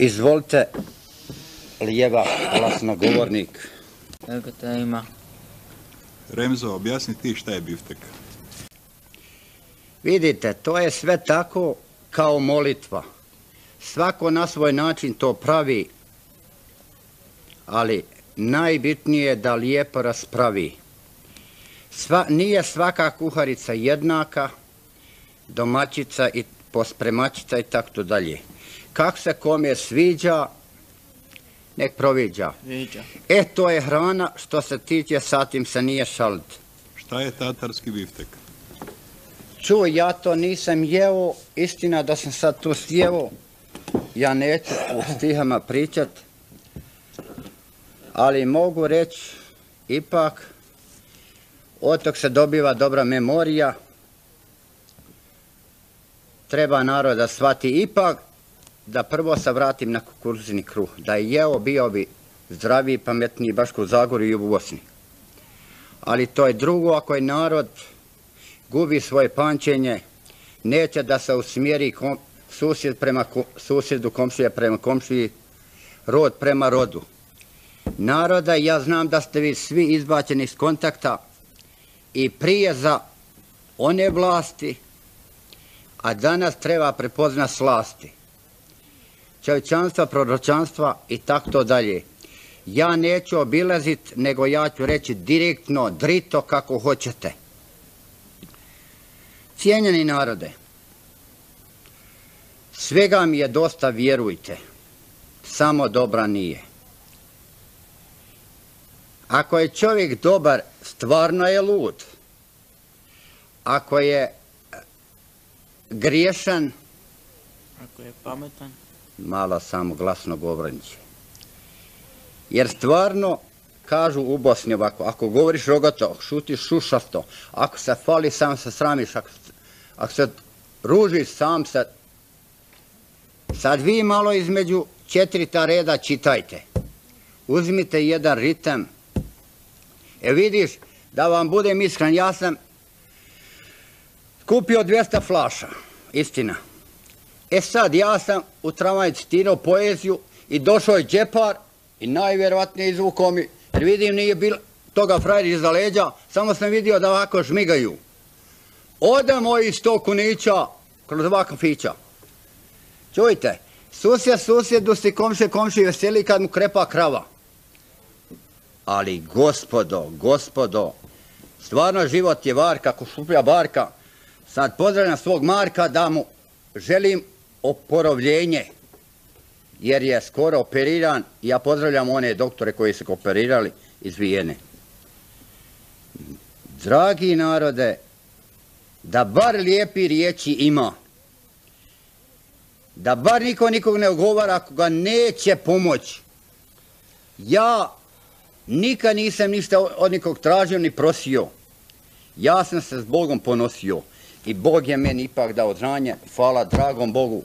Izvolite, lijeva glasnogovornik. Evo te ima. Remzo, objasni ti šta je biftek. Vidite, to je sve tako kao molitva. Svako na svoj način to pravi, ali najbitnije je da lijepo raspravi. Nije svaka kuharica jednaka, domaćica i pospremačica i tako dalje. Kako se kome sviđa, nek proviđa. To je hrana što se tiče, sa tim se nije šalit. Šta je tatarski biftek? Čuj, ja to nisam jeo, istina da sam sad tu sjeo, ja neću u stihama pričat, ali mogu reći, ipak, od tog se dobiva dobra memorija, treba narod da shvati ipak, da prvo se vratim na kukuruzni kruh, da je jeo bio bi zdraviji, pametniji, baš u Zagorju i u Bosni. Ali to je drugo, ako je narod gubi svoje pamćenje, neće da se usmjeri susjed prema susjedu, komšija prema komšiji, rod prema rodu. Naroda, ja znam da ste vi svi izbačeni iz kontakta i prije za one vlasti, a danas treba prepoznat slasti. Čovječanstva, proročanstva i tako dalje. Ja neću obilazit, nego ja ću reći direktno, drito kako hoćete. Cijenjeni narode, svega mi je dosta, vjerujte, samo dobra nije. Ako je čovjek dobar, stvarno je lud. Ako je griješan, ako je pametan, malo samo glasno govorniće. Jer stvarno, kažu u Bosni ovako, ako govoriš rogato, šutiš šušasto, ako se fali, sam se sramiš, ako se ružiš, sam se... Sad vi malo između 4 reda čitajte. Uzmite jedan ritam. Vidiš, da vam budem iskren, ja sam kupio 200 flaša, istina. Sad, ja sam u tramvaju citirao poeziju i došao je džepar i najvjerovatnije izvukao mi, jer vidim nije bilo toga frajeri iza leđa, samo sam vidio da ovako žmigaju. Ode moji 100 kunića kroz 2 kafića. Čujte, susjedu si komši veseli kad mu krepa krava. Ali gospodo, stvarno život je varka, ako šuplja barka. Sad pozdravljam svog Marka da mu želim oporavljenje, jer je skoro operiran. Ja pozdravljam one doktore koji su operirali iz Vijene. Dragi narode, da bar lijepi riječi ima, da bar niko nikog ne ogovara ako ga neće pomoći. Ja nikad nisam ništa od nikog tražio ni prosio. Ja sam se s Bogom ponosio i Bog je meni ipak dao znanje, hvala dragom Bogu.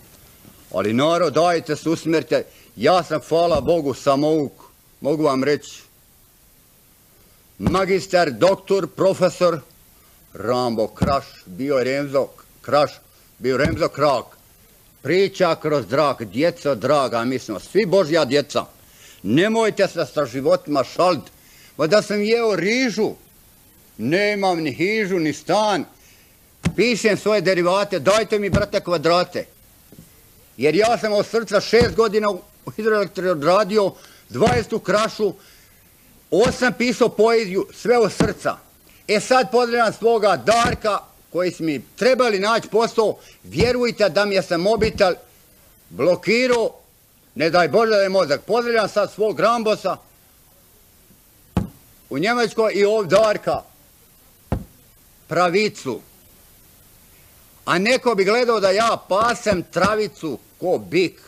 Ali narod, dajte se usmjerite, ja sam, hvala Bogu, samouk, mogu vam reći, magistar, doktor, profesor, Rambo Kraš, bio Remzo Krak, priča kroz drak, djeco draga, mi smo svi Božja djeca. Nemojte se sa životima šalit, pa da sam jeo rižu, nemam ni hižu, ni stan, pišem svoje derivate, dajte mi brate kvadrate. Jer ja sam od srca 6 godina u hidroelektri odradio, 20 u Krašu, 8 pisao poeziju, sve od srca. Sad pozdravljam svoga Darka, koji su mi trebali naći posao, vjerujte da mi je se mobitel blokirao, ne daj Bože da je mozak. Pozdravljam sad svog Rambosa u Njemačkoj i ovdje Darka, pravicu. A neko bi gledao da ja pasem travicu ko bik.